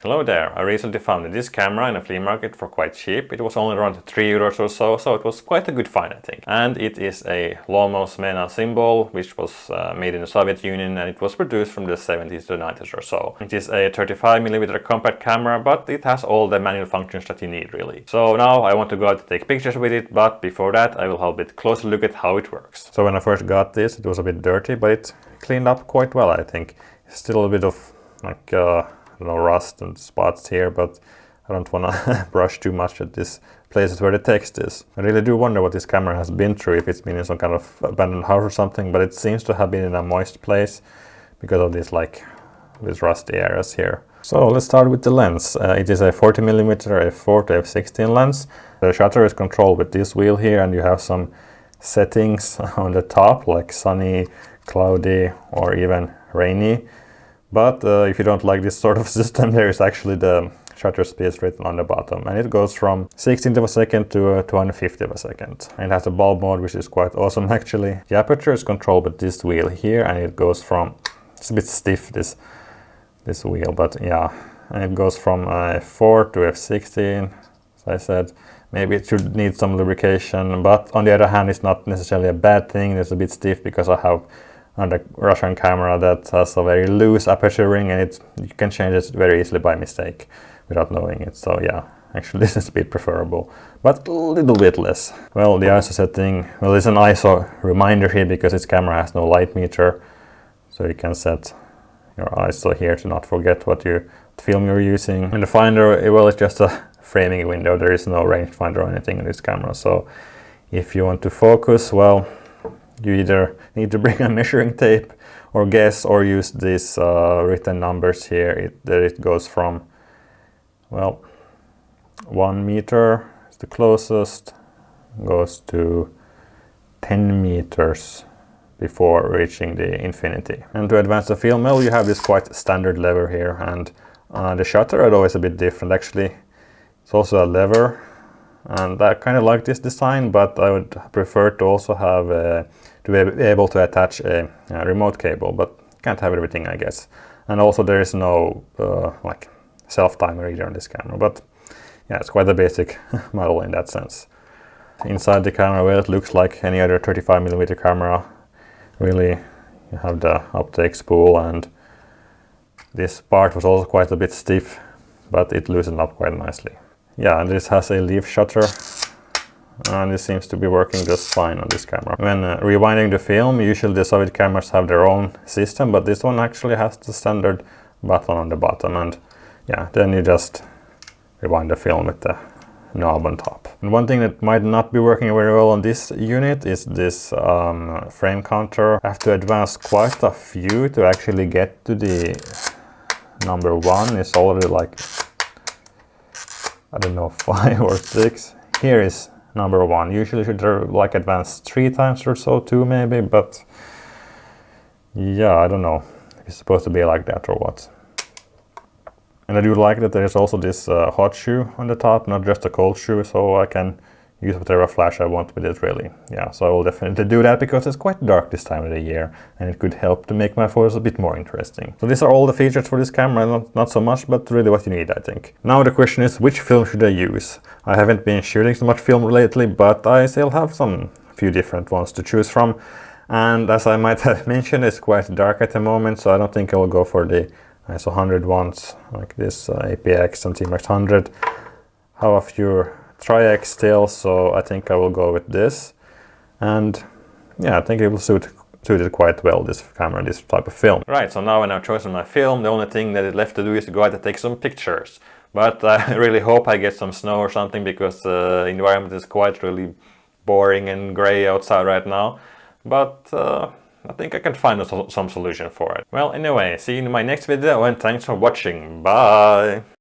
Hello there, I recently found this camera in a flea market for quite cheap. It was only around 3 euros or so, so it was quite a good find, I think. And it is a LOMO Smena Symbol, which was made in the Soviet Union, and it was produced from the 70s to 90s or so. It is a 35mm compact camera, but it has all the manual functions that you need, really. So now I want to go out to take pictures with it, but before that I will have a bit closer look at how it works. So when I first got this, it was a bit dirty, but it cleaned up quite well, I think. Still a bit of like rust and spots here, but I don't want to brush too much at these places where the text is. I really do wonder what this camera has been through, if it's been in some kind of abandoned house or something, but it seems to have been in a moist place because of these rusty areas here. So let's start with the lens. It is a 40mm f4 to f16 lens. The shutter is controlled with this wheel here, and you have some settings on the top like sunny, cloudy, or even rainy. But if you don't like this sort of system, there is actually the shutter speed written on the bottom, and it goes from 16th of a second to 250th of a second. And it has a bulb mode, which is quite awesome actually. The aperture is controlled with this wheel here, and it goes from, it's a bit stiff this wheel, but yeah, and it goes from f4 to f16. As I said, maybe it should need some lubrication, but on the other hand, it's not necessarily a bad thing. It's a bit stiff because I have on the Russian camera that has a very loose aperture ring, and you can change it very easily by mistake without knowing it. So yeah, actually this is a bit preferable, but a little bit less. Well, the ISO setting, well, there's an ISO reminder here because this camera has no light meter, so you can set your ISO here to not forget what film you're using. And the finder, well, it's just a framing window. There is no rangefinder or anything in this camera, so if you want to focus, well, you either need to bring a measuring tape or guess, or use these written numbers here. It goes from, well, 1 meter is the closest, goes to 10 meters before reaching the infinity. And to advance the film, well, you have this quite standard lever here, and the shutter is always a bit different. Actually, it's also a lever, and I kind of like this design, but I would prefer to also have to be able to attach a remote cable, but can't have everything, I guess. And also there is no like self-timer either on this camera, but yeah, it's quite a basic model in that sense. Inside the camera, well, it looks like any other 35mm camera. Really, you have the uptake spool, and this part was also quite a bit stiff, but it loosened up quite nicely. Yeah, and this has a leaf shutter, and this seems to be working just fine on this camera. When rewinding the film, usually the Soviet cameras have their own system, but this one actually has the standard button on the bottom, and yeah, then you just rewind the film with the knob on top. And one thing that might not be working very well on this unit is this frame counter. I have to advance quite a few to actually get to the number 1. It's already like, I don't know, 5 or 6. Here is number 1. Usually should like advance 3 times or so, 2 maybe, but yeah, I don't know if it's supposed to be like that or what. And I do like that there is also this hot shoe on the top, not just a cold shoe, so I can use whatever flash I want with it, really. Yeah, so I will definitely do that because it's quite dark this time of the year, and it could help to make my photos a bit more interesting. So these are all the features for this camera, not so much, but really what you need, I think. Now the question is, which film should I use? I haven't been shooting so much film lately, but I still have some few different ones to choose from. And as I might have mentioned, it's quite dark at the moment, so I don't think I will go for the ISO 100 ones, like this APX and T-Max 100. Have a few Tri-X still, so I think I will go with this. And yeah, I think it will suit it quite well, this camera, this type of film. Right, so now when I've chosen my film, the only thing that is left to do is to go out and take some pictures. But I really hope I get some snow or something, because the environment is quite really boring and gray outside right now. But I think I can find some solution for it. Well, anyway, see you in my next video, and thanks for watching. Bye!